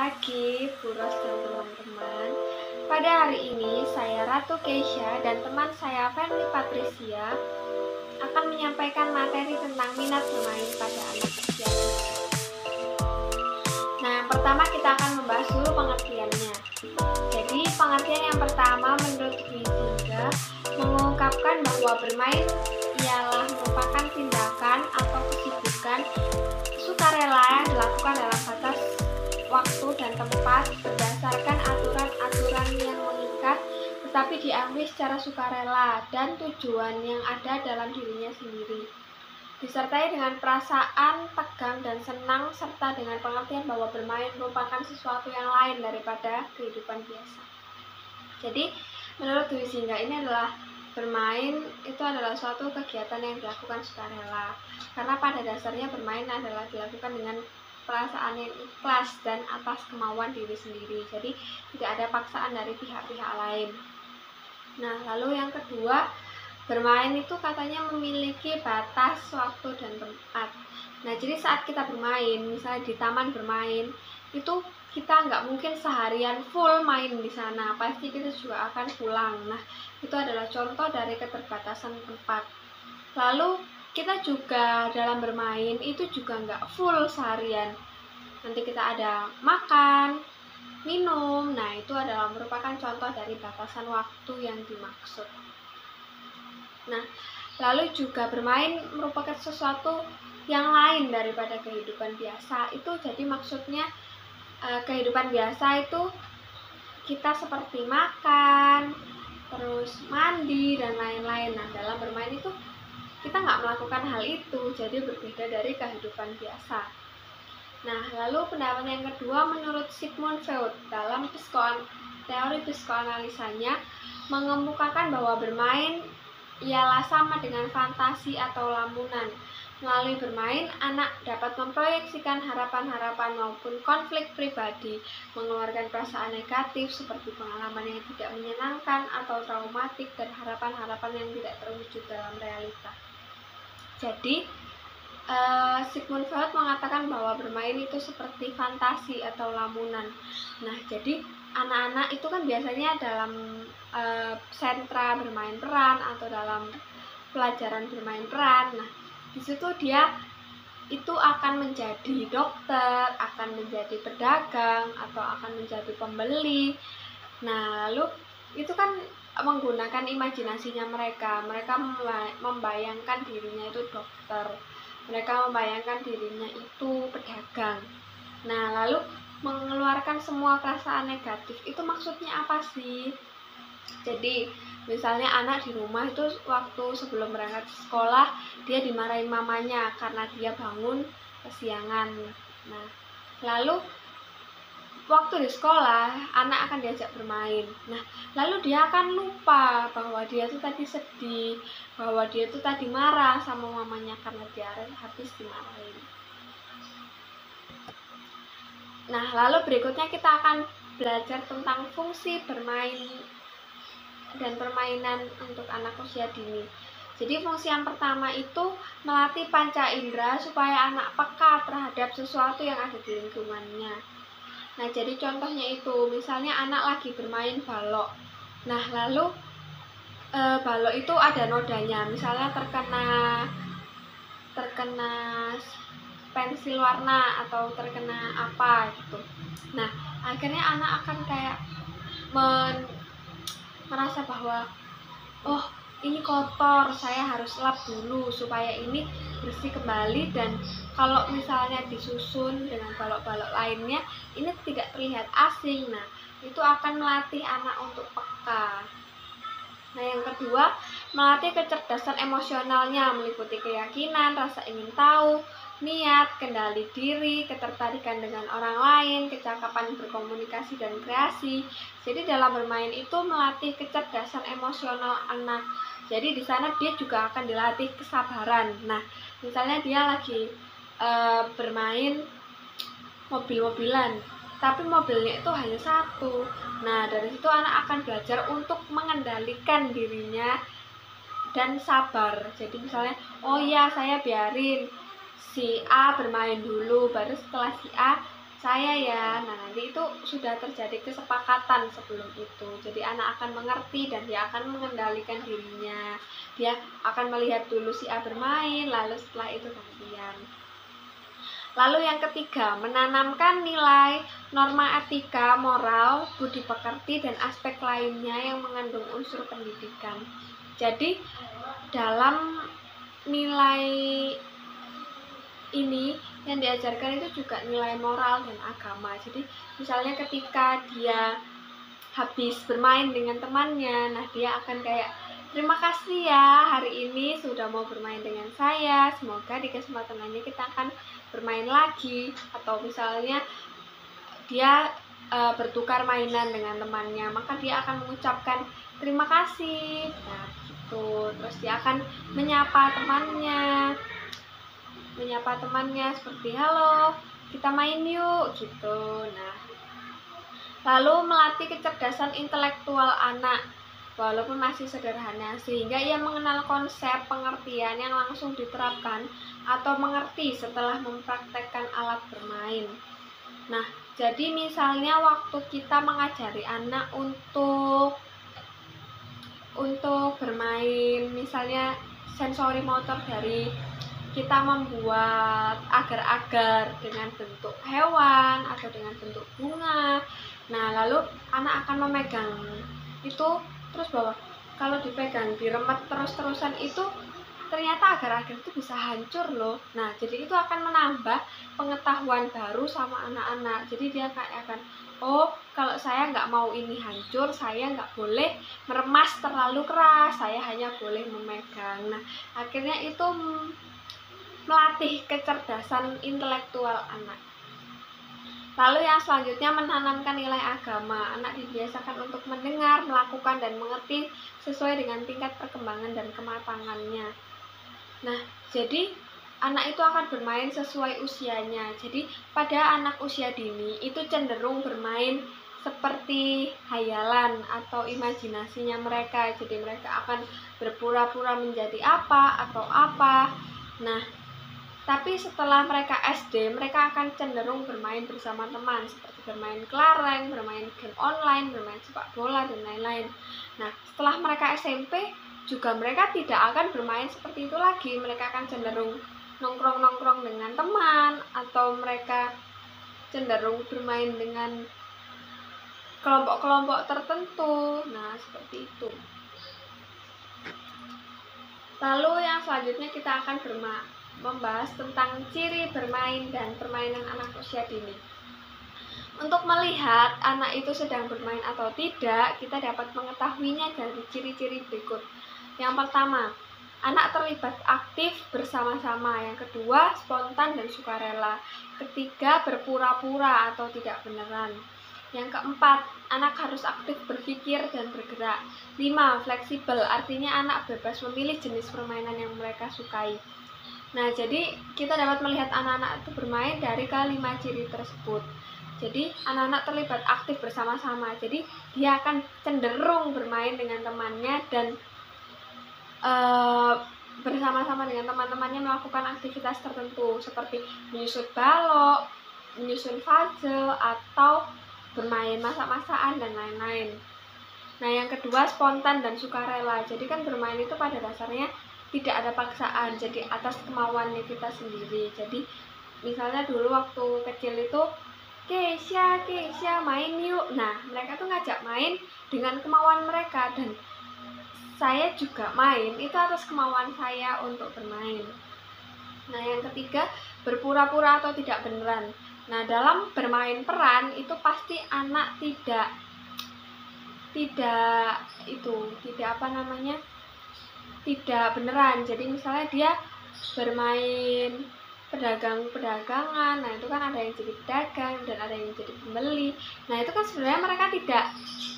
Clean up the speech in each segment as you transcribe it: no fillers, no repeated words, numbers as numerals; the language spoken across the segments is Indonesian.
pagi, Bu Ros dan teman-teman. Pada hari ini, saya Ratu Keisha dan teman saya Fenly Patricia akan menyampaikan materi tentang minat bermain pada anak usia dini. Nah, yang pertama kita akan membahas dulu pengertiannya. Jadi, pengertian yang pertama menurut Huizinga mengungkapkan bahwa bermain ialah merupakan tindakan atau kesibukan sukarela yang dilakukan dalam batas waktu dan tempat berdasarkan aturan-aturan yang mengikat tetapi diambil secara sukarela dan tujuan yang ada dalam dirinya sendiri, disertai dengan perasaan tegang dan senang serta dengan pengertian bahwa bermain merupakan sesuatu yang lain daripada kehidupan biasa. Jadi menurut Huizinga ini adalah bermain itu adalah suatu kegiatan yang dilakukan sukarela karena pada dasarnya bermain adalah dilakukan dengan perasaan yang ikhlas dan atas kemauan diri sendiri, jadi tidak ada paksaan dari pihak-pihak lain. Nah, lalu yang kedua, bermain itu katanya memiliki batas waktu dan tempat. Nah, jadi saat kita bermain, misalnya di taman bermain, itu kita nggak mungkin seharian full main di sana, pasti kita juga akan pulang. Nah, itu adalah contoh dari keterbatasan tempat. Lalu kita juga dalam bermain itu juga nggak full seharian, nanti kita ada makan, minum, nah itu adalah merupakan contoh dari batasan waktu yang dimaksud. Nah, lalu juga bermain merupakan sesuatu yang lain daripada kehidupan biasa. Itu jadi maksudnya kehidupan biasa itu kita seperti makan, terus mandi dan lain-lain. Nah, dalam bermain itu kita nggak melakukan hal itu, jadi berbeda dari kehidupan biasa. Nah, lalu pendapat yang kedua menurut Sigmund Freud dalam teori psikoanalisanya mengemukakan bahwa bermain ialah sama dengan fantasi atau lamunan. Melalui bermain, anak dapat memproyeksikan harapan-harapan maupun konflik pribadi, mengeluarkan perasaan negatif seperti pengalaman yang tidak menyenangkan atau traumatik dan harapan-harapan yang tidak terwujud dalam realita. Jadi, Sigmund Freud mengatakan bahwa bermain itu seperti fantasi atau lamunan. Nah, jadi anak-anak itu kan biasanya dalam sentra bermain peran atau dalam pelajaran bermain peran. Nah, di situ dia itu akan menjadi dokter, akan menjadi pedagang, atau akan menjadi pembeli. Nah, lalu itu kan menggunakan imajinasinya mereka membayangkan dirinya itu dokter, mereka membayangkan dirinya itu pedagang. Nah, lalu mengeluarkan semua perasaan negatif itu maksudnya apa sih? Jadi misalnya anak di rumah itu waktu sebelum berangkat sekolah dia dimarahin mamanya karena dia bangun kesiangan. Nah, lalu waktu di sekolah, anak akan diajak bermain. Nah, lalu dia akan lupa bahwa dia tuh tadi sedih, bahwa dia tuh tadi marah sama mamanya karena dia habis dimarahin. Nah, lalu berikutnya kita akan belajar tentang fungsi bermain dan permainan untuk anak usia dini. Jadi fungsi yang pertama itu melatih panca indera supaya anak peka terhadap sesuatu yang ada di lingkungannya. Nah, jadi contohnya itu, misalnya anak lagi bermain balok. Nah, lalu balok itu ada nodanya, misalnya terkena pensil warna atau terkena apa gitu. Nah, akhirnya anak akan kayak merasa bahwa oh, ini kotor, saya harus lap dulu supaya ini bersih kembali, dan kalau misalnya disusun dengan balok-balok lainnya ini tidak terlihat asing. Nah, itu akan melatih anak untuk peka. Nah, yang kedua, melatih kecerdasan emosionalnya meliputi keyakinan, rasa ingin tahu, niat, kendali diri, ketertarikan dengan orang lain, kecakapan berkomunikasi dan kreasi. Jadi dalam bermain itu melatih kecerdasan emosional anak. Jadi di sana dia juga akan dilatih kesabaran. Nah, misalnya dia lagi bermain mobil-mobilan, tapi mobilnya itu hanya satu. Nah, dari situ anak akan belajar untuk mengendalikan dirinya dan sabar. Jadi misalnya, oh ya, saya biarin si A bermain dulu, baru setelah si A saya ya. Nah, nanti itu sudah terjadi kesepakatan sebelum itu. Jadi anak akan mengerti dan dia akan mengendalikan dirinya. Dia akan melihat dulu si A bermain, lalu setelah itu gantian. Lalu yang ketiga, menanamkan nilai, norma etika, moral, budi pekerti, dan aspek lainnya yang mengandung unsur pendidikan. Jadi dalam nilai ini yang diajarkan itu juga nilai moral dan agama. Jadi misalnya ketika dia habis bermain dengan temannya, nah dia akan kayak, terima kasih ya hari ini sudah mau bermain dengan saya, semoga di kesempatan lainnya kita akan bermain lagi. Atau misalnya dia bertukar mainan dengan temannya, maka dia akan mengucapkan terima kasih. Nah gitu, terus dia akan menyapa temannya seperti halo, kita main yuk gitu. Nah, lalu melatih kecerdasan intelektual anak walaupun masih sederhana, sehingga ia mengenal konsep pengertian yang langsung diterapkan atau mengerti setelah mempraktekkan alat bermain. Nah, jadi misalnya waktu kita mengajari anak untuk bermain, misalnya sensori motor dari kita membuat agar-agar dengan bentuk hewan atau dengan bentuk bunga. Nah, lalu anak akan memegang itu terus bahwa kalau dipegang, diremet terus-terusan itu ternyata agar-agar itu bisa hancur loh. Nah, jadi itu akan menambah pengetahuan baru sama anak-anak. Jadi dia kayak akan, oh kalau saya nggak mau ini hancur, saya nggak boleh meremas terlalu keras, saya hanya boleh memegang. Nah, akhirnya itu melatih kecerdasan intelektual anak. Lalu yang selanjutnya, menanamkan nilai agama. Anak dibiasakan untuk mendengar, melakukan, dan mengerti sesuai dengan tingkat perkembangan dan kematangannya. Nah, jadi anak itu akan bermain sesuai usianya. Jadi pada anak usia dini itu cenderung bermain seperti hayalan atau imajinasinya mereka. Jadi mereka akan berpura-pura menjadi apa atau apa. Nah, tapi setelah mereka SD, mereka akan cenderung bermain bersama teman, seperti bermain kelereng, bermain game online, bermain sepak bola, dan lain-lain. Nah, setelah mereka SMP, juga mereka tidak akan bermain seperti itu lagi. Mereka akan cenderung nongkrong-nongkrong dengan teman, atau mereka cenderung bermain dengan kelompok-kelompok tertentu. Nah, seperti itu. Lalu yang selanjutnya kita akan membahas tentang ciri bermain dan permainan anak usia dini. Untuk melihat anak itu sedang bermain atau tidak, kita dapat mengetahuinya dari ciri-ciri berikut. Yang pertama, anak terlibat aktif bersama-sama. Yang kedua, spontan dan sukarela. Ketiga, berpura-pura atau tidak beneran. Yang keempat, anak harus aktif berpikir dan bergerak. 5. Fleksibel, artinya anak bebas memilih jenis permainan yang mereka sukai. Nah, jadi kita dapat melihat anak-anak itu bermain dari kelima ciri tersebut. Jadi anak-anak terlibat aktif bersama-sama. Jadi dia akan cenderung bermain dengan temannya dan bersama-sama dengan teman-temannya melakukan aktivitas tertentu seperti menyusun balok, menyusun puzzle, atau bermain masak-masakan dan lain-lain. Nah, yang kedua, spontan dan sukarela. Jadi kan bermain itu pada dasarnya tidak ada paksaan, jadi atas kemauannya kita sendiri. Jadi misalnya dulu waktu kecil itu, Keisha main yuk. Nah, mereka tuh ngajak main dengan kemauan mereka, dan saya juga main itu atas kemauan saya untuk bermain. Nah, yang ketiga, berpura-pura atau tidak beneran. Nah, dalam bermain peran itu pasti anak tidak beneran. Jadi misalnya dia bermain pedagangan, nah itu kan ada yang jadi pedagang dan ada yang jadi pembeli. Nah, itu kan sebenarnya mereka tidak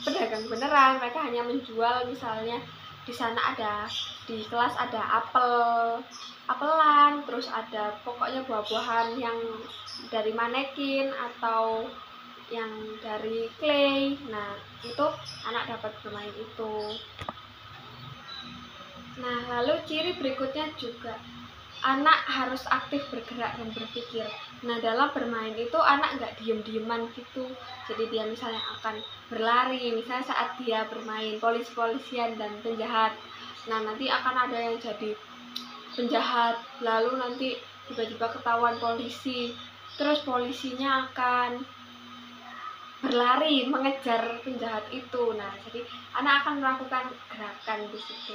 pedagang beneran, mereka hanya menjual. Misalnya di sana di kelas ada apelan, terus ada pokoknya buah-buahan yang dari manekin atau yang dari clay. Nah, itu anak dapat bermain itu. Nah, lalu ciri berikutnya juga anak harus aktif bergerak dan berpikir. Nah, dalam bermain itu anak nggak diem-dieman gitu. Jadi dia misalnya akan berlari, misalnya saat dia bermain polisi-polisian dan penjahat. Nah, nanti akan ada yang jadi penjahat, lalu nanti tiba-tiba ketahuan polisi. Terus polisinya akan berlari mengejar penjahat itu. Nah, jadi anak akan melakukan gerakan di situ.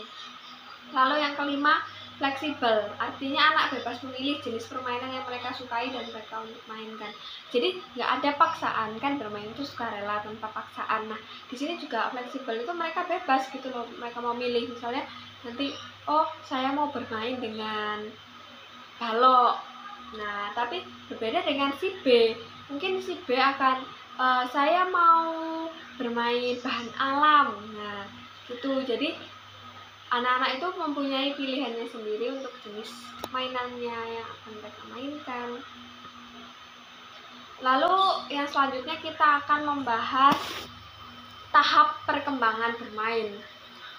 Lalu yang kelima, fleksibel, artinya anak bebas memilih jenis permainan yang mereka sukai dan mereka untuk mainkan. Jadi nggak ada paksaan, kan bermain itu sukarela tanpa paksaan. Nah, di sini juga fleksibel itu mereka bebas gitu loh, mereka mau milih. Misalnya nanti, oh saya mau bermain dengan balok. Nah, tapi berbeda dengan si B. Mungkin si B akan, saya mau bermain bahan alam. Nah, gitu. Jadi anak-anak itu mempunyai pilihannya sendiri untuk jenis mainannya yang akan mereka mainkan. Lalu yang selanjutnya kita akan membahas tahap perkembangan bermain.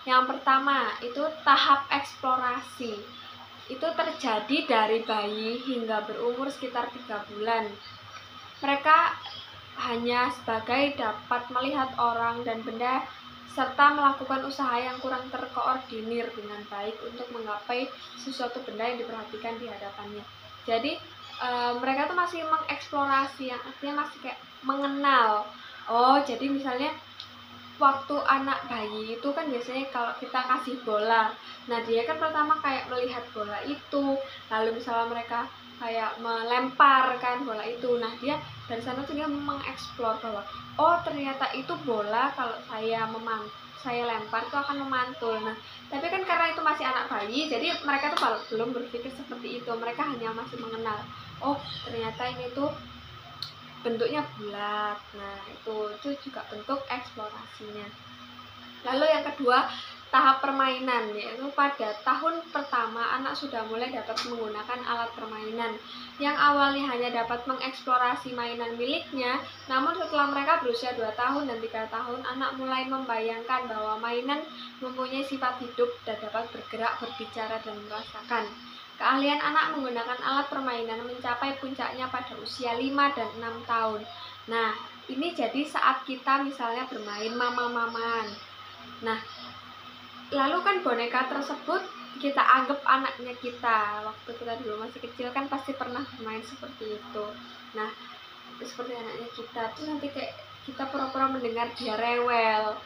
Yang pertama itu tahap eksplorasi. Itu terjadi dari bayi hingga berumur sekitar 3 bulan. Mereka hanya sebagai dapat melihat orang dan benda serta melakukan usaha yang kurang terkoordinir dengan baik untuk menggapai sesuatu benda yang diperhatikan di hadapannya. Jadi mereka tuh masih mengeksplorasi, yang artinya masih kayak mengenal. Oh, jadi misalnya waktu anak bayi itu kan biasanya kalau kita kasih bola, nah dia kan pertama kayak melihat bola itu, lalu misalnya mereka kayak melempar kan bola itu, nah dia dari sana tuh dia mengeksplor bahwa oh ternyata itu bola kalau saya lempar itu akan memantul. Nah, tapi kan karena itu masih anak bayi, jadi mereka tuh belum berpikir seperti itu, mereka hanya masih mengenal. Oh ternyata ini tuh bentuknya bulat. Nah, itu juga bentuk eksplorasinya. Lalu yang kedua, tahap permainan, yaitu pada tahun pertama anak sudah mulai dapat menggunakan alat permainan yang awalnya hanya dapat mengeksplorasi mainan miliknya, namun setelah mereka berusia 2 tahun dan 3 tahun, anak mulai membayangkan bahwa mainan mempunyai sifat hidup dan dapat bergerak, berbicara, dan merasakan. Keahlian anak menggunakan alat permainan mencapai puncaknya pada usia 5 dan 6 tahun. Nah, ini jadi saat kita misalnya bermain mama-maman. Nah, lalu kan boneka tersebut kita anggap anaknya kita. Waktu kita dulu masih kecil kan pasti pernah bermain seperti itu. Nah, seperti anaknya kita. Terus nanti kayak kita pura-pura mendengar dia rewel.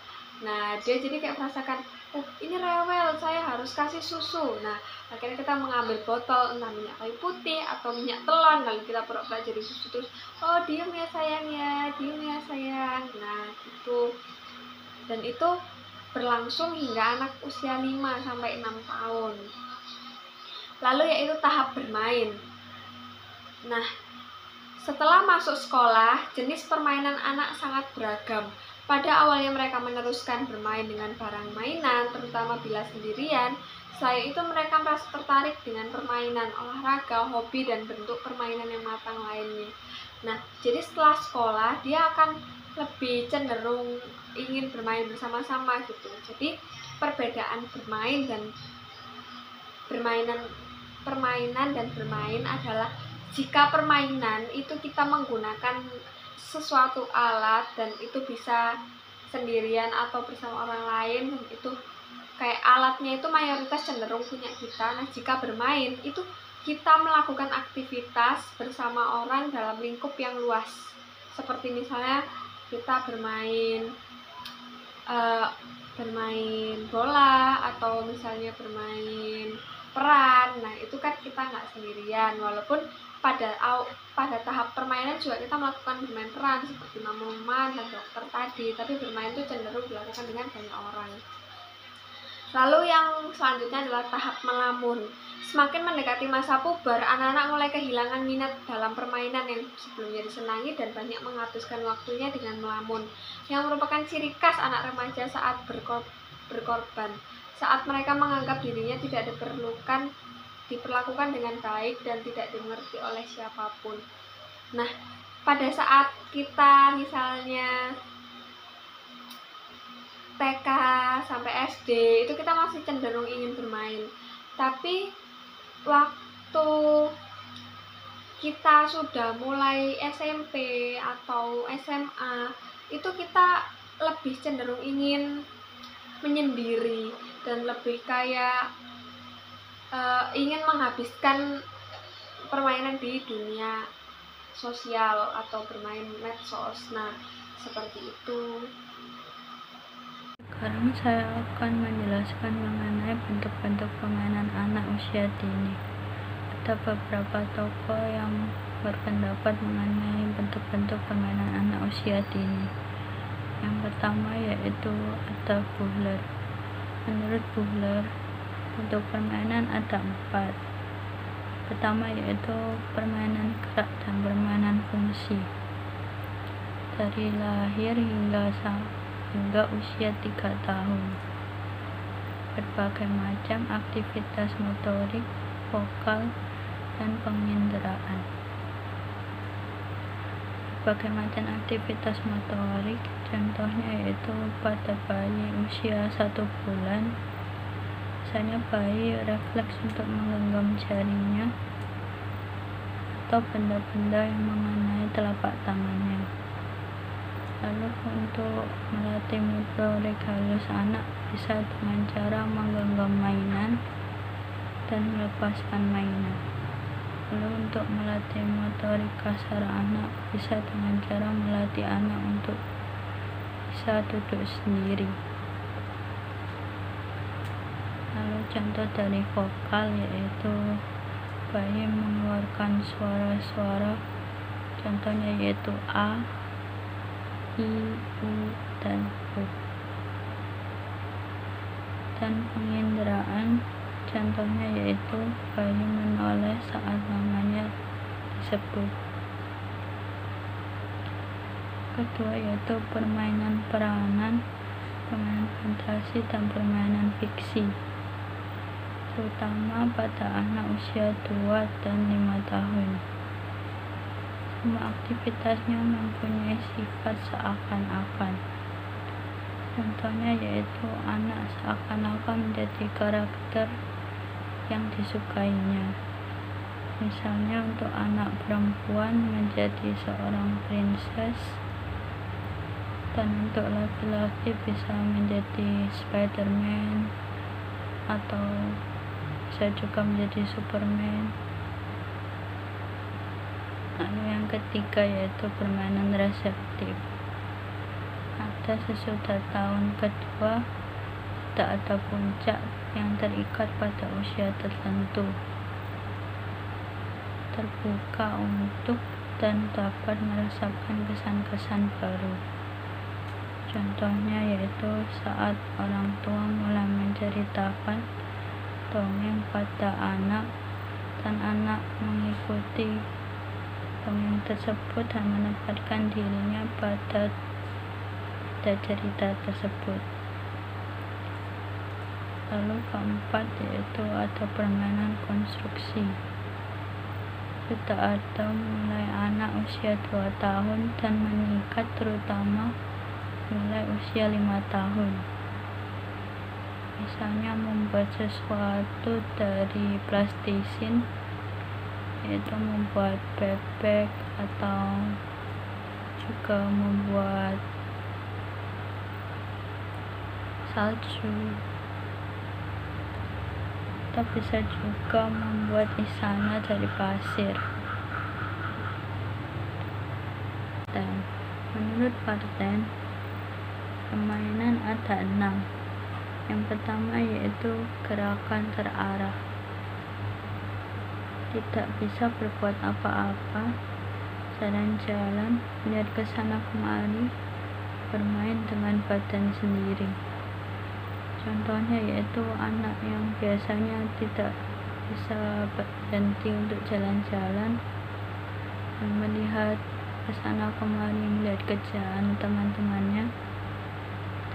Nah, dia jadi kayak merasakan, oh ini rewel, saya harus kasih susu. Nah, akhirnya kita mengambil botol, entah minyak kayu putih atau minyak telon, lalu kita pura-pura jadi susu terus, oh diem ya sayang ya, diem ya sayang. Nah, gitu. Dan itu berlangsung hingga anak usia 5 sampai 6 tahun. Lalu yaitu tahap bermain. Nah, setelah masuk sekolah, jenis permainan anak sangat beragam. Pada awalnya mereka meneruskan bermain dengan barang mainan, terutama bila sendirian. Selain itu mereka merasa tertarik dengan permainan, olahraga, hobi, dan bentuk permainan yang matang lainnya. Nah, jadi setelah sekolah dia akan lebih cenderung ingin bermain bersama-sama gitu. Jadi perbedaan permainan dan bermain adalah jika permainan itu kita menggunakan sesuatu alat dan itu bisa sendirian atau bersama orang lain, dan itu kayak alatnya itu mayoritas cenderung punya kita. Nah, jika bermain itu kita melakukan aktivitas bersama orang dalam lingkup yang luas. Seperti misalnya kita bermain bola atau misalnya bermain peran. Nah, itu kan kita nggak sendirian, walaupun pada tahap permainan juga kita melakukan bermain peran seperti mama-mama dan dokter tadi, tapi bermain itu cenderung dilakukan dengan banyak orang. Lalu yang selanjutnya adalah tahap melamun. Semakin mendekati masa puber, anak-anak mulai kehilangan minat dalam permainan yang sebelumnya disenangi dan banyak menghabiskan waktunya dengan melamun, yang merupakan ciri khas anak remaja saat berkorban. Saat mereka menganggap dirinya tidak diperlakukan dengan baik dan tidak dimengerti oleh siapapun. Nah, pada saat kita misalnya TK sampai SD itu kita masih cenderung ingin bermain, tapi waktu kita sudah mulai SMP atau SMA, itu kita lebih cenderung ingin menyendiri dan lebih kayak ingin menghabiskan permainan di dunia sosial atau bermain medsos. Nah, seperti itu. Sekarang saya akan menjelaskan mengenai bentuk-bentuk permainan anak usia dini. Ada beberapa tokoh yang berpendapat mengenai bentuk-bentuk permainan anak usia dini. Yang pertama yaitu ada Buhler. Menurut Buhler, bentuk permainan ada 4. Pertama yaitu permainan gerak dan permainan fungsi. Dari lahir hingga usia 3 tahun. Berbagai macam aktivitas motorik, vokal, dan penginderaan. Berbagai macam aktivitas motorik, contohnya yaitu pada bayi usia 1 bulan, misalnya bayi refleks untuk menggenggam jarinya atau benda-benda yang mengenai telapak tangannya. Lalu untuk melatih motorik halus anak bisa dengan cara menggenggam mainan dan melepaskan mainan. Lalu untuk melatih motorik kasar anak bisa dengan cara melatih anak untuk bisa duduk sendiri. Lalu contoh dari vokal yaitu bayi mengeluarkan suara-suara, contohnya yaitu A, I, U, dan U. Dan penginderaan, contohnya yaitu bayi menoleh saat namanya disebut. Kedua yaitu permainan peranan, permainan fantasi, dan permainan fiksi, terutama pada anak usia 2 dan 5 tahun. Semua aktivitasnya mempunyai sifat seakan-akan. Contohnya yaitu anak seakan-akan menjadi karakter yang disukainya. Misalnya untuk anak perempuan menjadi seorang princess, dan untuk laki-laki bisa menjadi Spiderman atau bisa juga menjadi Superman. Lalu yang ketiga yaitu permainan reseptif. Ada sesudah tahun kedua tidak ada puncak yang terikat pada usia tertentu, terbuka untuk dan dapat merasakan kesan-kesan baru. Contohnya yaitu saat orang tua mulai menceritakan dongeng pada anak dan anak mengikuti dongeng tersebut dan menempatkan dirinya pada cerita tersebut. Lalu keempat yaitu ada permainan konstruksi. Sudah ada mulai anak usia 2 tahun dan meningkat, terutama mulai usia 5 tahun. Misalnya membuat sesuatu dari plastisin, yaitu membuat bebek atau juga membuat salju. Kita bisa juga membuat istana dari pasir. Dan menurut Varden, permainan ada 6. Yang pertama yaitu gerakan terarah. Tidak bisa berbuat apa-apa, jalan-jalan, melihat ke sana kemari, bermain dengan badan sendiri. Contohnya yaitu anak yang biasanya tidak bisa berhenti untuk jalan-jalan dan melihat ke sana kemari, melihat kerjaan teman-temannya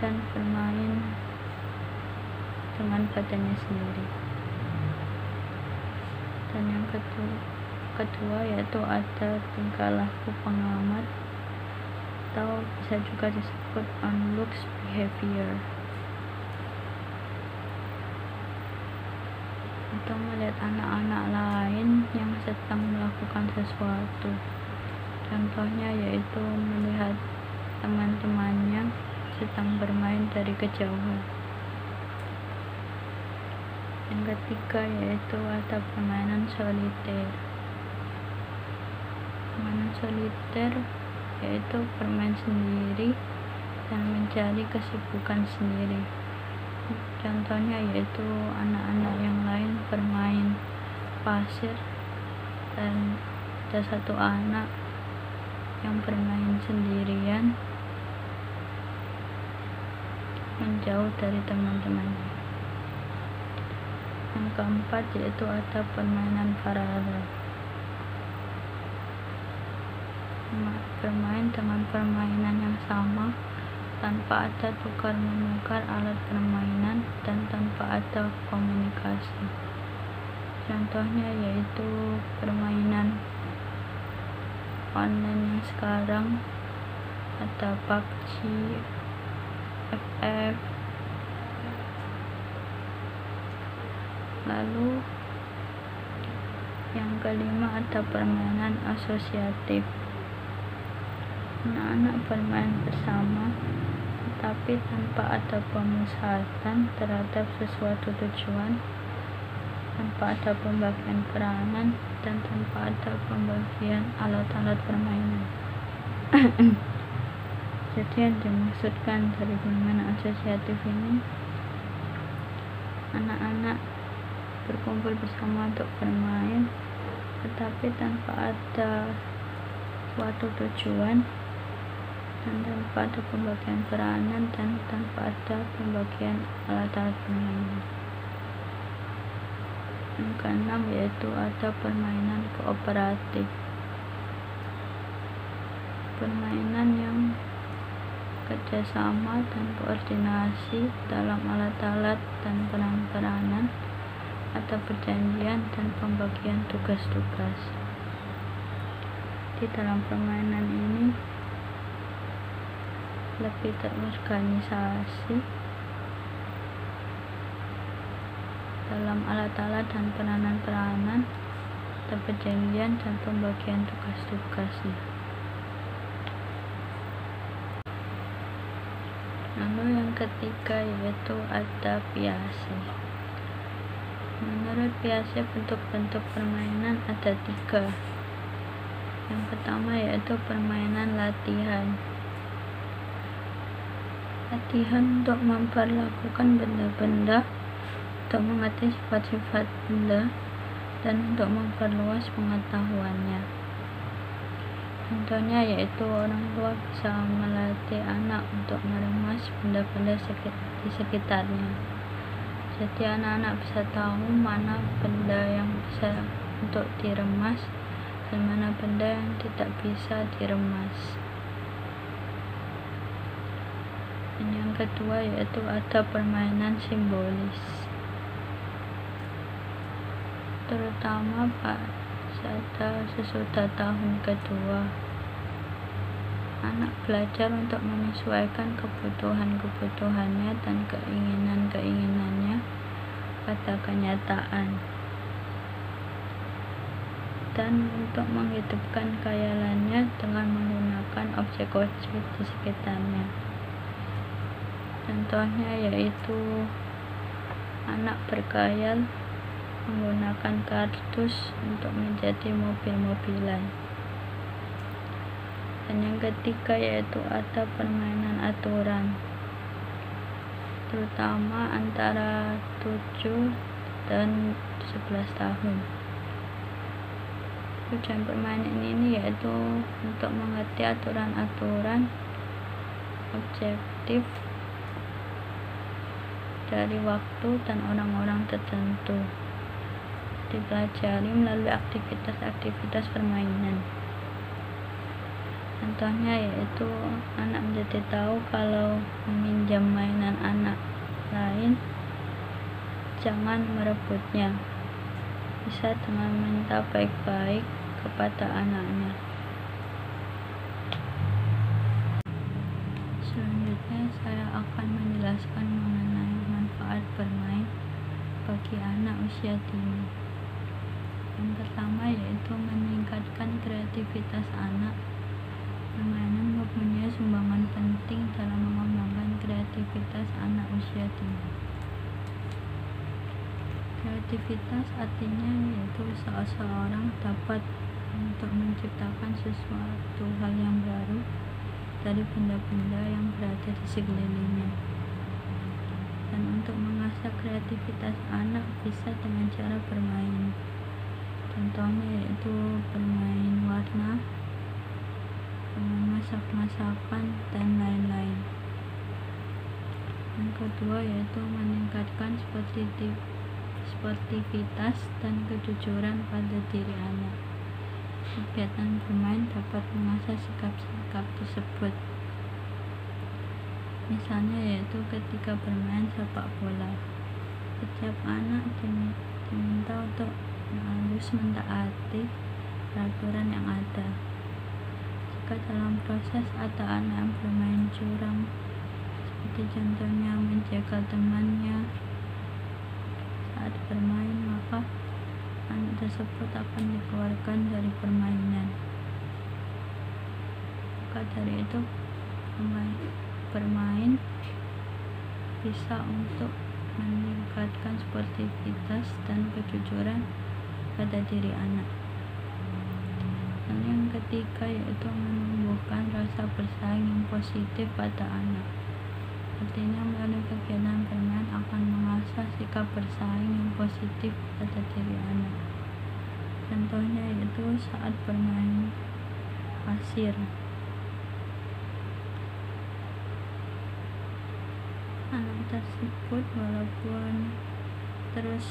dan bermain dengan badannya sendiri. Dan yang kedua yaitu ada tingkah laku pengamat atau bisa juga disebut on-looks behavior. atau melihat anak-anak lain yang sedang melakukan sesuatu. Contohnya yaitu melihat teman-temannya sedang bermain dari kejauhan. Yang ketiga yaitu ada permainan soliter. Permainan soliter yaitu bermain sendiri dan mencari kesibukan sendiri. Contohnya yaitu anak-anak yang lain bermain pasir dan ada satu anak yang bermain sendirian menjauh dari teman-temannya. Yang keempat yaitu ada permainan paralel. Bermain dengan permainan yang sama tanpa ada tukar menukar alat permainan dan tanpa ada komunikasi. Contohnya yaitu permainan online yang sekarang ada PUBG, FF. Lalu yang kelima ada permainan asosiatif. Anak-anak bermain bersama tetapi tanpa ada pemusatan terhadap sesuatu tujuan, tanpa ada pembagian peranan, dan tanpa ada pembagian alat-alat permainan. Jadi yang dimaksudkan dari permainan asosiatif ini, anak-anak berkumpul bersama untuk bermain tetapi tanpa ada suatu tujuan dan tanpa ada pembagian peranan dan tanpa ada pembagian alat-alat permainan. Yang keenam yaitu ada permainan kooperatif. Permainan yang kerjasama dan koordinasi dalam alat-alat dan peran-peranan, ada perjanjian dan pembagian tugas-tugas. Di dalam permainan ini lebih terorganisasi dalam alat-alat dan peranan-peranan, ada perjanjian dan pembagian tugas-tugasnya. Lalu yang ketiga yaitu adaptasi. Menurut Piaget bentuk-bentuk permainan ada 3. Yang pertama yaitu permainan latihan. Latihan untuk memperlakukan benda-benda, untuk mengerti sifat-sifat benda, dan untuk memperluas pengetahuannya. Contohnya yaitu orang tua bisa melatih anak untuk meremas benda-benda di sekitarnya. Jadi anak-anak bisa tahu mana benda yang bisa untuk diremas dan mana benda yang tidak bisa diremas. Dan yang kedua yaitu ada permainan simbolis, terutama pada sesudah tahun kedua. Anak belajar untuk menyesuaikan kebutuhan-kebutuhannya dan keinginan-keinginannya pada kenyataan, dan untuk menghidupkan khayalannya dengan menggunakan objek-objek di sekitarnya. Contohnya yaitu anak berkhayal menggunakan kardus untuk menjadi mobil-mobilan. Dan yang ketiga yaitu ada permainan aturan, terutama antara 7 dan 11 tahun. Tujuan permainan ini yaitu untuk mengerti aturan-aturan objektif dari waktu dan orang-orang tertentu, dipelajari melalui aktivitas-aktivitas permainan. Contohnya yaitu anak menjadi tahu kalau meminjam mainan anak lain jangan merebutnya, bisa dengan minta baik-baik kepada anaknya. Selanjutnya saya akan menjelaskan mengenai manfaat bermain bagi anak usia dini. Yang pertama yaitu meningkatkan kreativitas anak. Permainan mempunyai sumbangan penting dalam mengembangkan kreativitas anak usia dini. Kreativitas artinya yaitu seseorang dapat untuk menciptakan sesuatu hal yang baru dari benda-benda yang berada di sekelilingnya. Dan untuk mengasah kreativitas anak bisa dengan cara bermain. Contohnya yaitu bermain warna, masak-masakan, dan lain-lain. Yang kedua yaitu meningkatkan sportivitas dan kejujuran pada diri anak. Kegiatan bermain dapat mengasah sikap-sikap tersebut. Misalnya yaitu ketika bermain sepak bola, setiap anak diminta untuk harus mentaati peraturan yang ada. Jika dalam proses ada anak yang bermain curang, seperti contohnya menjegal temannya saat bermain, maka anak tersebut akan dikeluarkan dari permainan. Maka dari itu bermain bisa untuk meningkatkan sportivitas dan kejujuran pada diri anak. Dan yang ketiga yaitu menumbuhkan rasa bersaing yang positif pada anak. Artinya melalui kegiatan bermain akan mengasah sikap bersaing yang positif pada diri anak. Contohnya yaitu saat bermain pasir. Anak tersebut walaupun terus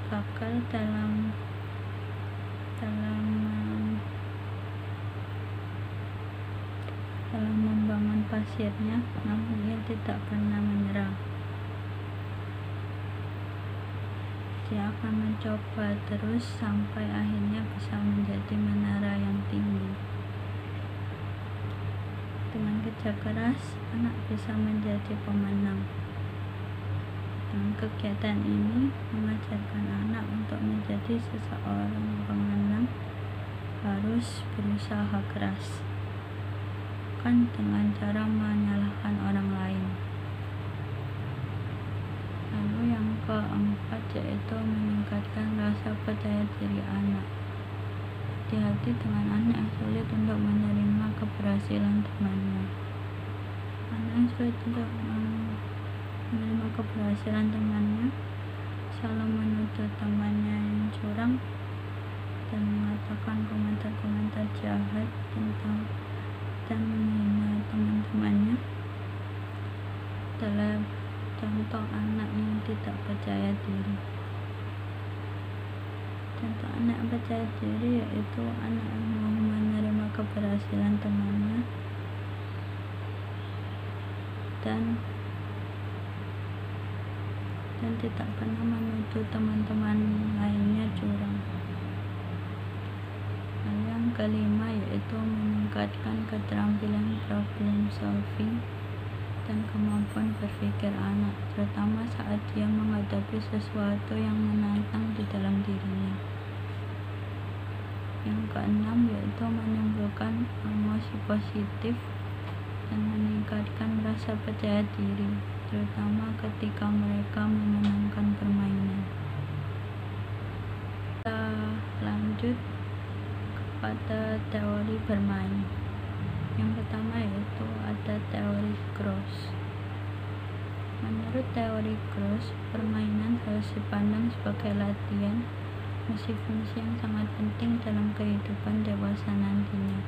gagal dalam membangun pasirnya, namun ia tidak pernah menyerah. Dia akan mencoba terus sampai akhirnya bisa menjadi menara yang tinggi. Dengan kerja keras, anak bisa menjadi pemenang. Dan kegiatan ini mengajarkan anak untuk menjadi seseorang pemenang harus berusaha keras, bukan dengan cara menyalahkan orang lain. Lalu yang keempat yaitu meningkatkan rasa percaya diri anak. Hati-hati dengan anak yang sulit untuk menerima keberhasilan temannya. Anak yang sulit untuk menerima keberhasilan temannya selalu menuduh temannya yang curang dan mengatakan komentar-komentar jahat tentang dan menghina teman-temannya. Adalah contoh anak yang tidak percaya diri. Contoh anak yang percaya diri yaitu anak yang mau menerima keberhasilan temannya dan tidak pernah menuduh teman-teman lainnya curang. Dan yang kelima yaitu meningkatkan keterampilan problem solving dan kemampuan berpikir anak, terutama saat dia menghadapi sesuatu yang menantang di dalam dirinya. Yang keenam yaitu menimbulkan emosi positif dan meningkatkan rasa percaya diri, terutama ketika mereka memenangkan permainan. Kita lanjut kepada teori bermain. Yang pertama yaitu ada teori Gross. Menurut teori Gross, permainan harus dipandang sebagai latihan, fungsi yang sangat penting dalam kehidupan dewasa nantinya.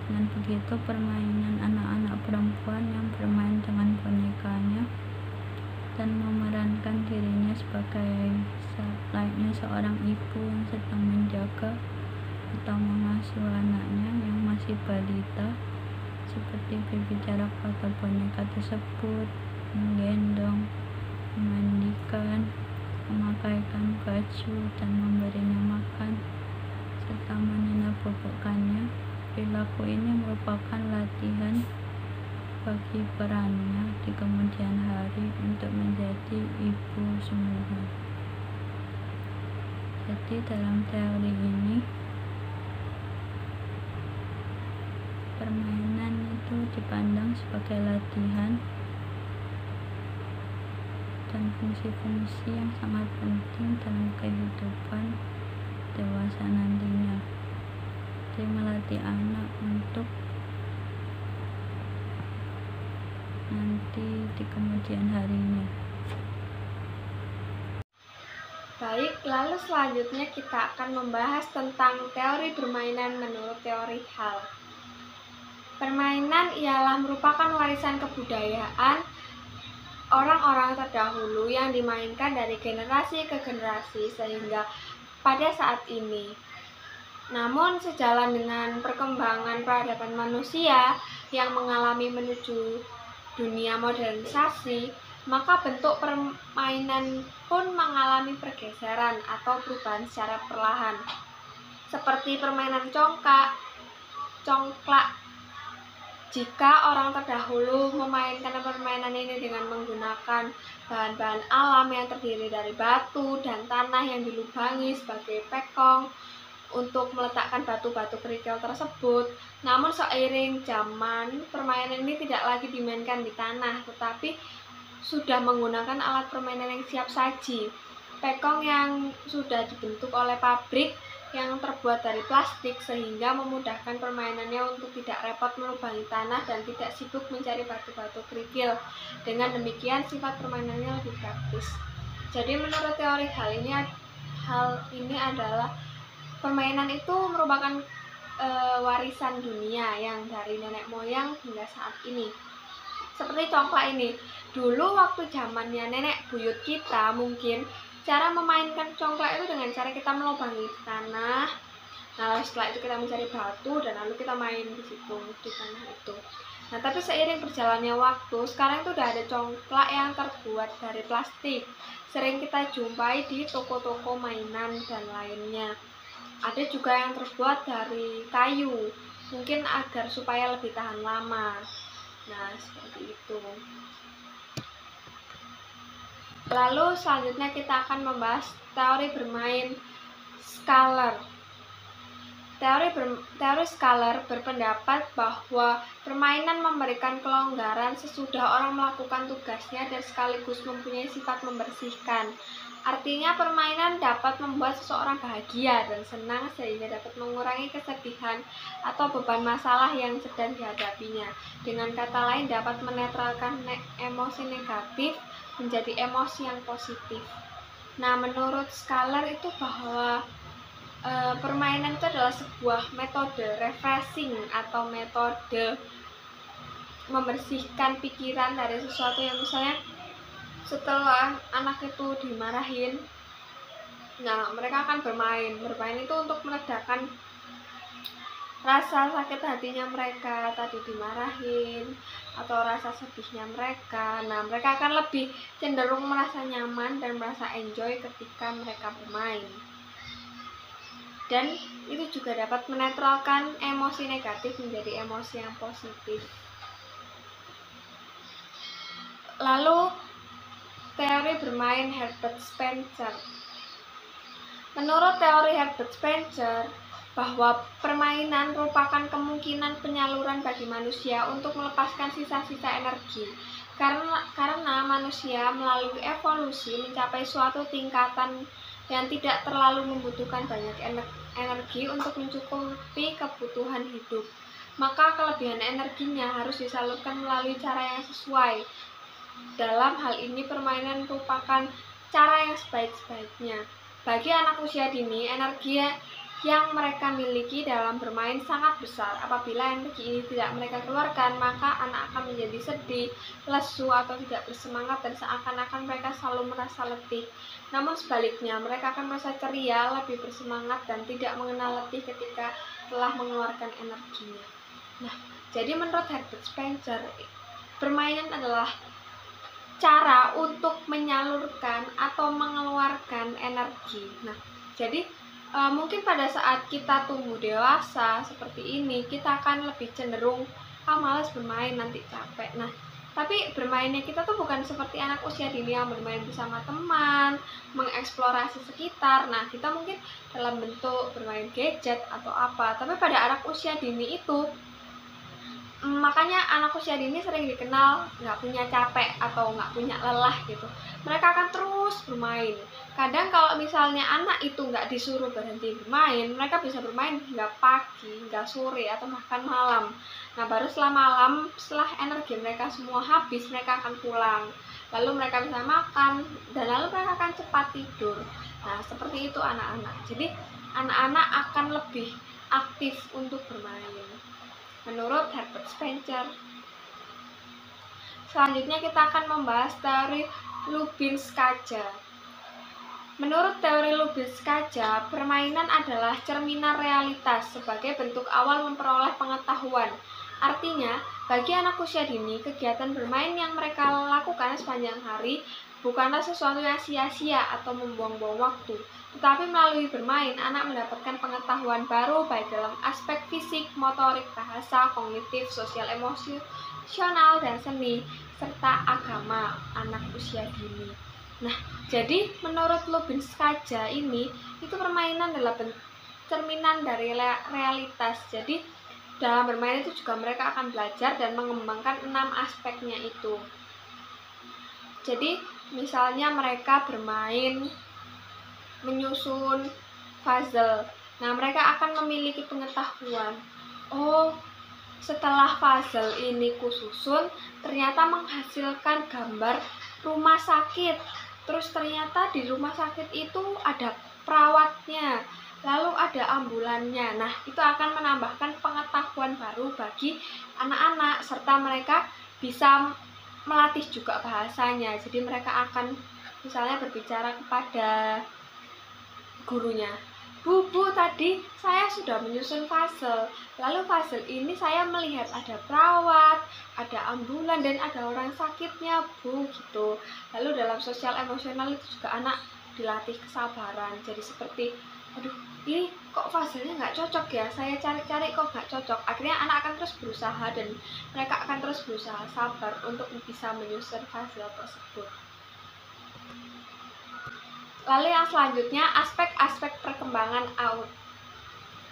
Dengan begitu, permainan anak-anak perempuan yang bermain dengan bonekanya dan memerankan dirinya sebagai layaknya seorang ibu yang sedang menjaga atau mengasuh anaknya yang masih balita, seperti berbicara pada boneka tersebut, menggendong, memandikan, memakaikan baju dan memberinya makan, serta menenabobokkannya. Perilaku ini merupakan latihan bagi perannya di kemudian hari untuk menjadi ibu semua. Jadi dalam teori ini permainan itu dipandang sebagai latihan dan fungsi-fungsi yang sangat penting dalam kehidupan dewasa nantinya. Jadi melatih anak untuk nanti di kemudian harinya. Baik, lalu selanjutnya kita akan membahas tentang teori permainan menurut teori Hall. Permainan ialah merupakan warisan kebudayaan orang-orang terdahulu yang dimainkan dari generasi ke generasi sehingga pada saat ini. Namun sejalan dengan perkembangan peradaban manusia yang mengalami menuju dunia modernisasi, maka bentuk permainan pun mengalami pergeseran atau perubahan secara perlahan. Seperti permainan congklak. Jika orang terdahulu memainkan permainan ini dengan menggunakan bahan-bahan alam yang terdiri dari batu dan tanah yang dilubangi sebagai pekong untuk meletakkan batu-batu kerikil tersebut. Namun seiring zaman, permainan ini tidak lagi dimainkan di tanah, tetapi sudah menggunakan alat permainan yang siap saji. Pekong yang sudah dibentuk oleh pabrik yang terbuat dari plastik sehingga memudahkan permainannya untuk tidak repot melubangi tanah dan tidak sibuk mencari batu-batu kerikil. Dengan demikian sifat permainannya lebih praktis. Jadi menurut teori hal ini adalah permainan itu merupakan warisan dunia yang dari nenek moyang hingga saat ini. Seperti congklak ini, dulu waktu zamannya nenek buyut kita mungkin cara memainkan congklak itu dengan cara kita melubangi tanah. Nah, setelah itu kita mencari batu dan lalu kita main di situ di tanah itu. Nah, tapi seiring berjalannya waktu, sekarang itu udah ada congklak yang terbuat dari plastik. Sering kita jumpai di toko-toko mainan dan lainnya. Ada juga yang terbuat dari kayu, mungkin agar supaya lebih tahan lama. Nah, seperti itu. Lalu selanjutnya kita akan membahas teori bermain Scalar. Teori Scalar berpendapat bahwa permainan memberikan kelonggaran sesudah orang melakukan tugasnya dan sekaligus mempunyai sifat membersihkan. Artinya permainan dapat membuat seseorang bahagia dan senang sehingga dapat mengurangi kesedihan atau beban masalah yang sedang dihadapinya. Dengan kata lain dapat menetralkan emosi negatif menjadi emosi yang positif. Nah, menurut Scalar itu bahwa permainan itu adalah sebuah metode refreshing atau metode membersihkan pikiran dari sesuatu yang misalnya setelah anak itu dimarahin, nah mereka akan bermain itu untuk meredakan rasa sakit hatinya mereka tadi dimarahin atau rasa sedihnya mereka. Nah, mereka akan lebih cenderung merasa nyaman dan merasa enjoy ketika mereka bermain. Dan itu juga dapat menetralkan emosi negatif menjadi emosi yang positif. Lalu teori bermain Herbert Spencer. Menurut teori Herbert Spencer, bahwa permainan merupakan kemungkinan penyaluran bagi manusia untuk melepaskan sisa-sisa energi. Karena manusia melalui evolusi mencapai suatu tingkatan yang tidak terlalu membutuhkan banyak energi untuk mencukupi kebutuhan hidup. Maka kelebihan energinya harus disalurkan melalui cara yang sesuai. Dalam hal ini permainan merupakan cara yang sebaik-baiknya. Bagi anak usia dini, energi yang mereka miliki dalam bermain sangat besar. Apabila energi ini tidak mereka keluarkan, maka anak akan menjadi sedih, lesu, atau tidak bersemangat dan seakan-akan mereka selalu merasa letih. Namun sebaliknya, mereka akan merasa ceria, lebih bersemangat, dan tidak mengenal letih ketika telah mengeluarkan energinya. Nah, jadi menurut Herbert Spencer, permainan adalah cara untuk menyalurkan atau mengeluarkan energi. Nah, jadi mungkin pada saat kita tumbuh dewasa seperti ini, kita akan lebih cenderung malas bermain, nanti capek. Nah, tapi bermainnya kita tuh bukan seperti anak usia dini yang bermain bersama teman, mengeksplorasi sekitar. Nah, kita mungkin dalam bentuk bermain gadget atau apa. Tapi pada anak usia dini itu, makanya anak usia dini sering dikenal nggak punya capek atau nggak punya lelah gitu. Mereka akan terus bermain. Kadang kalau misalnya anak itu nggak disuruh berhenti bermain, mereka bisa bermain hingga pagi, hingga sore, atau bahkan malam. Nah, baru setelah malam, setelah energi mereka semua habis, mereka akan pulang. Lalu mereka bisa makan, dan lalu mereka akan cepat tidur. Nah, seperti itu anak-anak. Jadi, anak-anak akan lebih aktif untuk bermain, menurut Herbert Spencer. Selanjutnya kita akan membahas teori Lubinskaja. Menurut teori Lubinskaja, permainan adalah cerminan realitas sebagai bentuk awal memperoleh pengetahuan. Artinya, bagi anak usia dini, kegiatan bermain yang mereka lakukan sepanjang hari bukanlah sesuatu yang sia-sia atau membuang-buang waktu, tetapi melalui bermain, anak mendapatkan pengetahuan baru baik dalam aspek fisik, motorik, bahasa, kognitif, sosial, emosional, dan seni, serta agama anak usia dini. Nah, jadi menurut Lubinskaja ini, itu permainan adalah cerminan dari realitas. Jadi dalam bermain itu juga mereka akan belajar dan mengembangkan 6 aspeknya itu. Jadi misalnya mereka bermain menyusun puzzle. Nah, mereka akan memiliki pengetahuan. Oh, setelah puzzle ini kususun, ternyata menghasilkan gambar rumah sakit. Terus ternyata di rumah sakit itu ada perawatnya, lalu ada ambulannya. Nah, itu akan menambahkan pengetahuan baru bagi anak-anak, serta mereka bisa melatih juga bahasanya. Jadi mereka akan misalnya berbicara kepada gurunya, Bu, tadi saya sudah menyusun puzzle. Lalu puzzle ini saya melihat ada perawat, ada ambulan, dan ada orang sakitnya, Bu, gitu. Lalu dalam sosial emosional itu juga anak dilatih kesabaran. Jadi seperti, aduh, ini kok puzzle-nya nggak cocok ya, saya cari-cari kok nggak cocok. Akhirnya anak akan terus berusaha, dan mereka akan terus berusaha sabar untuk bisa menyusun puzzle tersebut. Lalu yang selanjutnya, aspek-aspek perkembangan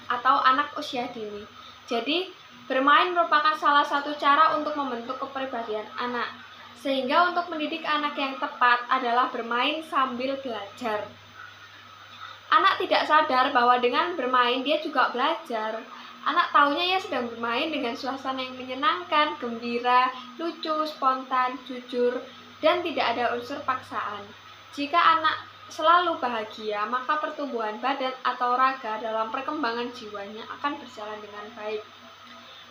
atau anak usia dini. Jadi, bermain merupakan salah satu cara untuk membentuk kepribadian anak. Sehingga untuk mendidik anak yang tepat adalah bermain sambil belajar. Anak tidak sadar bahwa dengan bermain dia juga belajar. Anak taunya ia sedang bermain dengan suasana yang menyenangkan, gembira, lucu, spontan, jujur, dan tidak ada unsur paksaan. Jika anak selalu bahagia, maka pertumbuhan badan atau raga dalam perkembangan jiwanya akan berjalan dengan baik.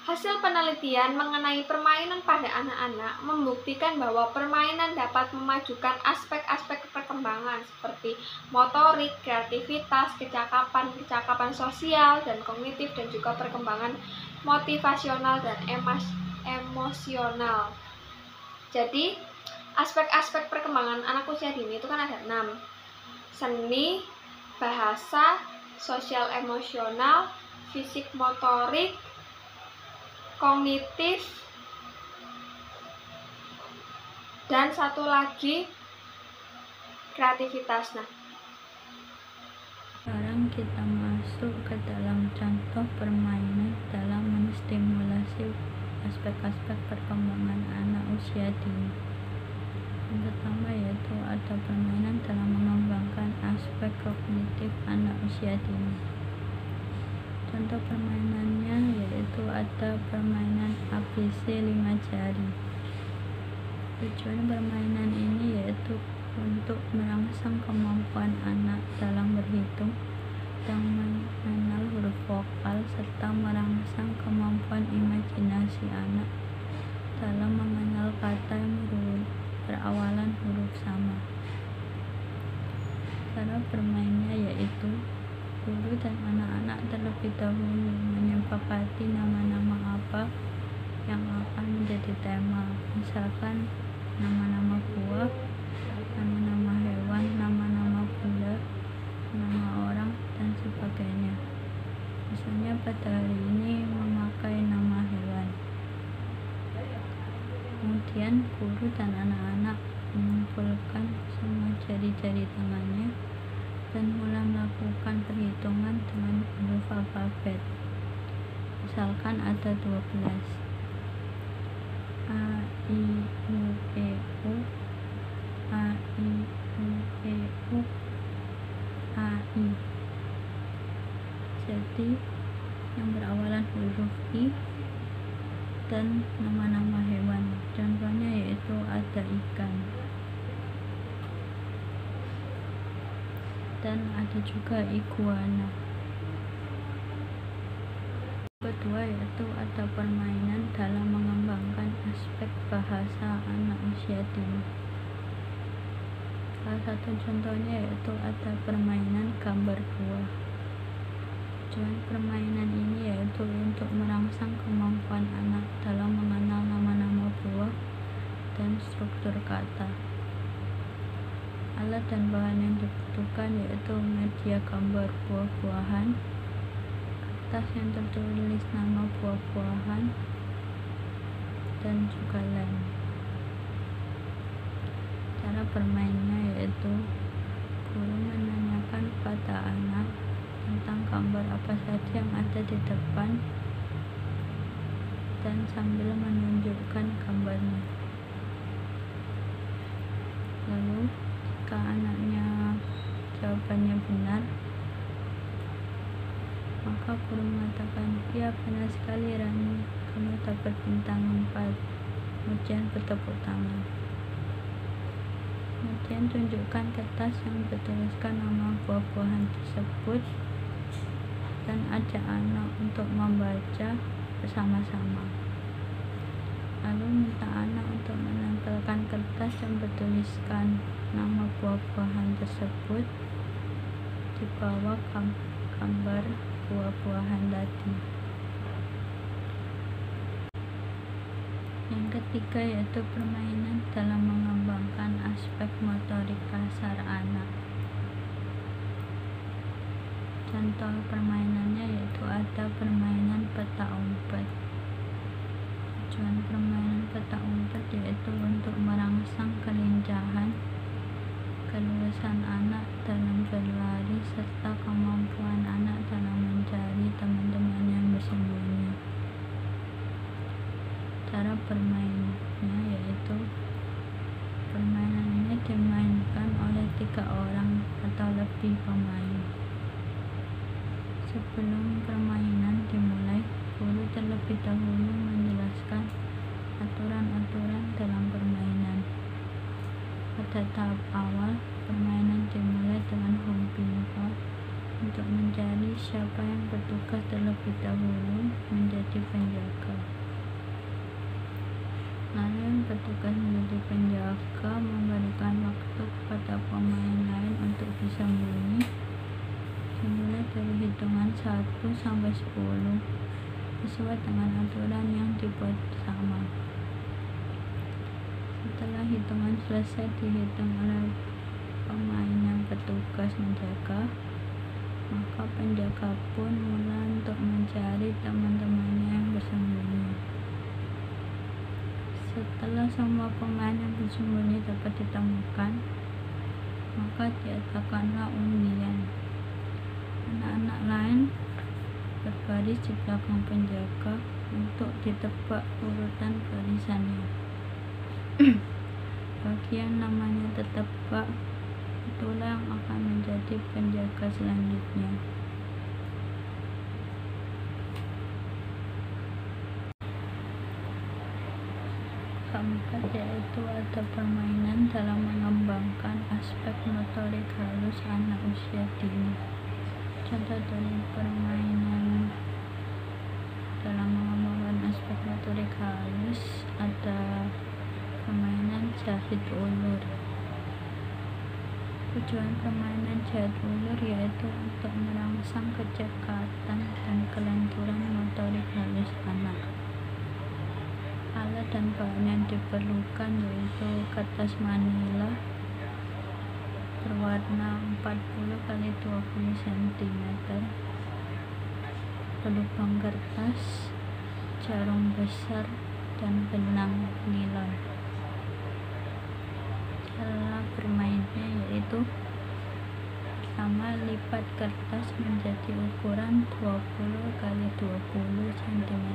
Hasil penelitian mengenai permainan pada anak-anak membuktikan bahwa permainan dapat memajukan aspek-aspek perkembangan seperti motorik, kreativitas, kecakapan sosial dan kognitif, dan juga perkembangan motivasional dan emosional. Jadi, aspek-aspek perkembangan anak usia dini itu kan ada 6. Seni, bahasa, sosial emosional, fisik motorik, kognitif, dan satu lagi kreativitas. Nah, sekarang kita masuk ke dalam contoh permainan dalam menstimulasi aspek-aspek perkembangan anak usia dini. Yang pertama yaitu ada permainan dalam mengembangkan aspek kognitif anak usia dini. Contoh permainannya yaitu ada permainan ABC 5 jari. Tujuan permainan ini yaitu untuk merangsang kemampuan anak dalam berhitung dan mengenal huruf vokal, serta merangsang kemampuan imajinasi anak dalam mengenal kata yang berawalan huruf sama. Cara bermainnya yaitu guru dan anak-anak terlebih dahulu menyepakati nama-nama apa yang akan menjadi tema, misalkan nama-nama buah, nama-nama hewan, nama-nama benda, nama orang, dan sebagainya. Kemudian guru dan anak-anak mengumpulkan semua jari-jari tangannya dan mulai melakukan perhitungan dengan huruf alfabet. Misalkan ada 12. A, I, U, E, U, A, I, U, E, U, A, I. Jadi yang berawalan huruf I dan nama-nama hewan. Contohnya yaitu ada ikan dan ada juga iguana. Kedua yaitu ada permainan dalam mengembangkan aspek bahasa anak usia dini. Salah satu contohnya yaitu ada permainan gambar buah. Tujuan permainan ini yaitu untuk merangsang kemampuan anak dalam mengenal nama-nama buah dan struktur kata. Alat dan bahan yang dibutuhkan yaitu media gambar buah-buahan, kertas yang tertulis nama buah-buahan, dan juga lem. Cara bermainnya yaitu guru menanyakan pada anak tentang gambar apa saja yang ada di depan dan sambil menunjukkan gambarnya. Lalu jika anaknya jawabannya benar, maka guru mengatakan, "Ya, benar sekali Rani, kamu dapat bintang 4." Kemudian bertepuk tangan. Kemudian tunjukkan kertas yang bertuliskan nama buah-buahan tersebut dan ajak anak untuk membaca bersama-sama. Lalu minta anak untuk menempelkan kertas yang bertuliskan nama buah-buahan tersebut di bawah gambar buah-buahan tadi. Yang ketiga yaitu permainan dalam mengembangkan aspek motorik kasar anak. Contoh permainannya yaitu ada permainan peta umpet. Tujuan permainan peta umpet yaitu untuk merangsang kelincahan, keluasan anak dalam berlari, serta kemampuan anak dalam mencari teman-teman yang bersembunyi. Cara bermainnya yaitu permainan ini dimainkan oleh 3 orang atau lebih pemain. Sebelum permainan dimulai, guru terlebih dahulu menjelaskan aturan-aturan dalam permainan. Pada tahap awal, permainan dimulai dengan home bingo untuk mencari siapa yang bertugas terlebih dahulu menjadi penjaga. Lalu yang bertugas menjadi penjaga memberikan waktu kepada pemain lain untuk bersembunyi dimulai dari hitungan 1 sampai 10 sesuai dengan aturan yang dibuat bersama. Setelah hitungan selesai dihitung oleh pemain yang bertugas menjaga, maka penjaga pun mulai untuk mencari teman-temannya yang bersembunyi. Setelah semua pemain yang bersembunyi dapat ditemukan, maka diadakanlah undian. Anak-anak lain berbaris di belakang penjaga untuk ditebak urutan barisannya. Bagi yang namanya tertebak, itulah yang akan menjadi penjaga selanjutnya. Keempat yaitu ada permainan dalam mengembangkan aspek motorik halus anak usia dini. Contoh dari permainan dalam mengembangkan aspek motorik halus ada permainan jahit ulur. Tujuan permainan jahit ulur yaitu untuk merangsang kecekatan dan kelenturan motorik halus anak. Alat dan bahan yang diperlukan yaitu kertas manila berwarna 40x20 cm, pelupang kertas, jarum besar, dan benang nilon. Cara bermainnya yaitu: pertama, lipat kertas menjadi ukuran 20 x 20 cm,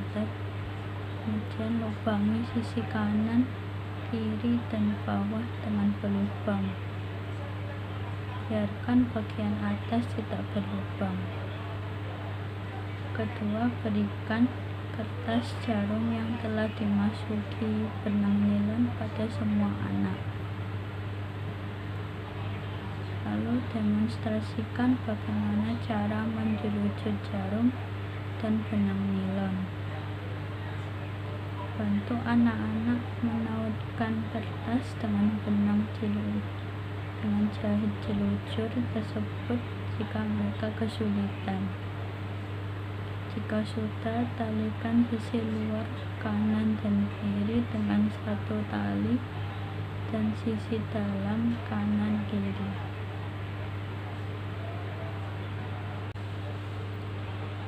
kemudian lubangi sisi kanan, kiri, dan bawah dengan pelubang. Biarkan bagian atas tidak berlubang. Kedua, berikan kertas jarum yang telah dimasuki benang nilon pada semua anak. Lalu demonstrasikan bagaimana cara menjelucut jarum dan benang nilon. Bantu anak-anak menautkan kertas dengan benang dengan jahit jelucur tersebut jika mereka kesulitan. Jika sudah, talikan sisi luar kanan dan kiri dengan satu tali dan sisi dalam kanan kiri.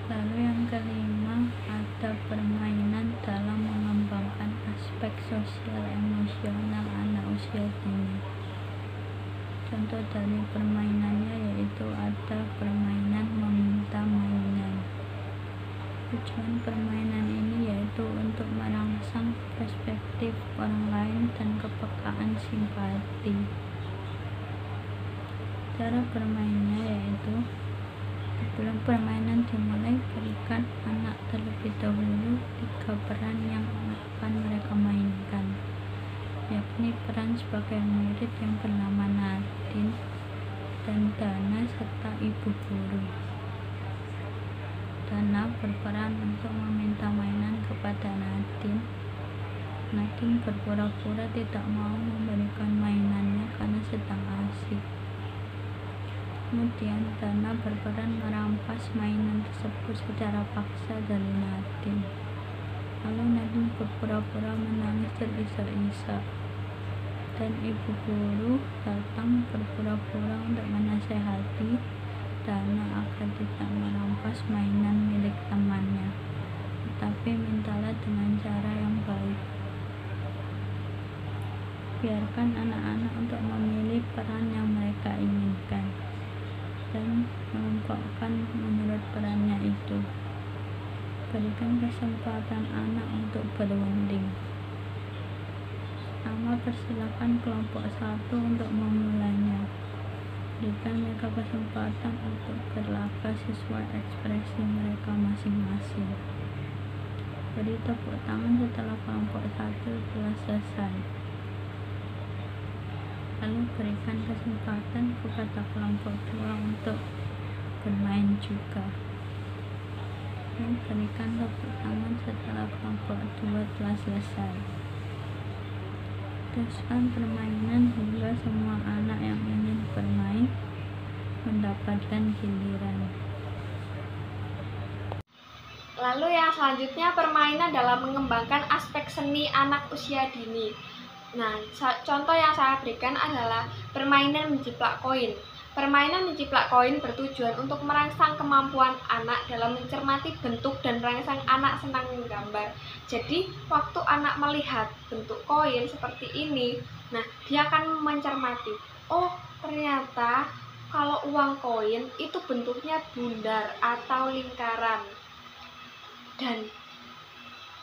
Lalu yang kelima, ada permainan dalam mengembangkan aspek sosial emosional anak usia dini. Contoh dari permainannya yaitu ada permainan meminta mainan. Tujuan permainan ini yaitu untuk merangsang perspektif orang lain dan kepekaan simpati. Cara bermainnya yaitu: sebelum permainan dimulai, berikan anak terlebih dahulu 3 peran yang akan mereka mainkan, yakni peran sebagai murid yang bernama Nadine dan Dana serta ibu guru. Dana berperan untuk meminta mainan kepada Nadine. Nadine berpura-pura tidak mau memberikan mainannya karena sedang asik. Kemudian Dana berperan merampas mainan tersebut secara paksa dari Nadine. Lalu Nadine berpura-pura menangis terisak-isak, dan ibu guru datang berpura-pura untuk menasehati Dana agar tidak merampas mainan milik temannya, tetapi mintalah dengan cara yang baik. Biarkan anak-anak untuk memilih peran yang mereka inginkan dan mengelompokkan menurut perannya itu. Berikan kesempatan anak untuk berunding. Pertama, persilakan kelompok 1 untuk memulainya. Berikan mereka kesempatan untuk berlaga sesuai ekspresi mereka masing-masing. Beri tepuk tangan setelah kelompok 1 telah selesai. Lalu berikan kesempatan kepada kelompok 2 untuk bermain juga. Dan berikan tepuk tangan setelah kelompok 2 telah selesai. Teruskan permainan hingga semua anak yang ingin bermain mendapatkan giliran. Lalu yang selanjutnya, permainan dalam mengembangkan aspek seni anak usia dini. Nah, contoh yang saya berikan adalah permainan menjiplak koin. Permainan menjiplak koin bertujuan untuk merangsang kemampuan anak dalam mencermati bentuk dan merangsang anak senang menggambar. Jadi, waktu anak melihat bentuk koin seperti ini, nah dia akan mencermati, oh ternyata kalau uang koin itu bentuknya bundar atau lingkaran. Dan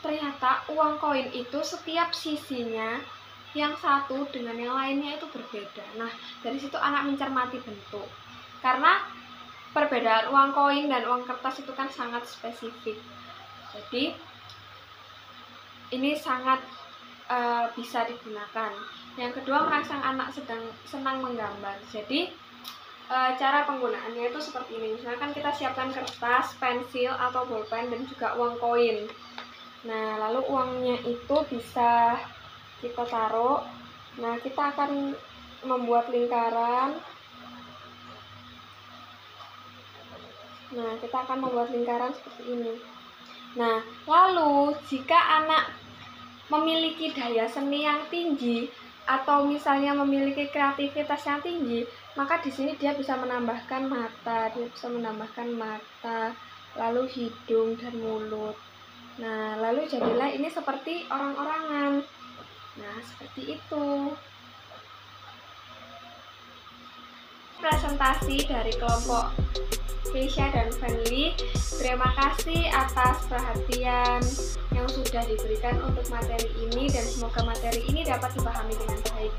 ternyata uang koin itu setiap sisinya yang satu dengan yang lainnya itu berbeda. Nah, dari situ anak mencermati bentuk. Karena perbedaan uang koin dan uang kertas itu kan sangat spesifik. Jadi, ini sangat bisa digunakan. Yang kedua, merangsang anak senang menggambar. Jadi, cara penggunaannya itu seperti ini. Misalkan kita siapkan kertas, pensil, atau bolpen, dan juga uang koin. Nah, lalu uangnya itu bisa kita taruh. Nah, kita akan membuat lingkaran. Seperti ini. Nah, lalu jika anak memiliki daya seni yang tinggi atau misalnya memiliki kreativitas yang tinggi, maka di sini dia bisa menambahkan mata, lalu hidung dan mulut. Nah, lalu jadilah ini seperti orang-orangan. Nah, seperti itu. Presentasi dari kelompok Keisha dan Fenly. Terima kasih atas perhatian yang sudah diberikan untuk materi ini, dan semoga materi ini dapat dipahami dengan baik.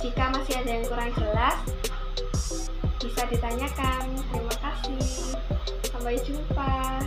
Jika masih ada yang kurang jelas, bisa ditanyakan. Terima kasih. Sampai jumpa.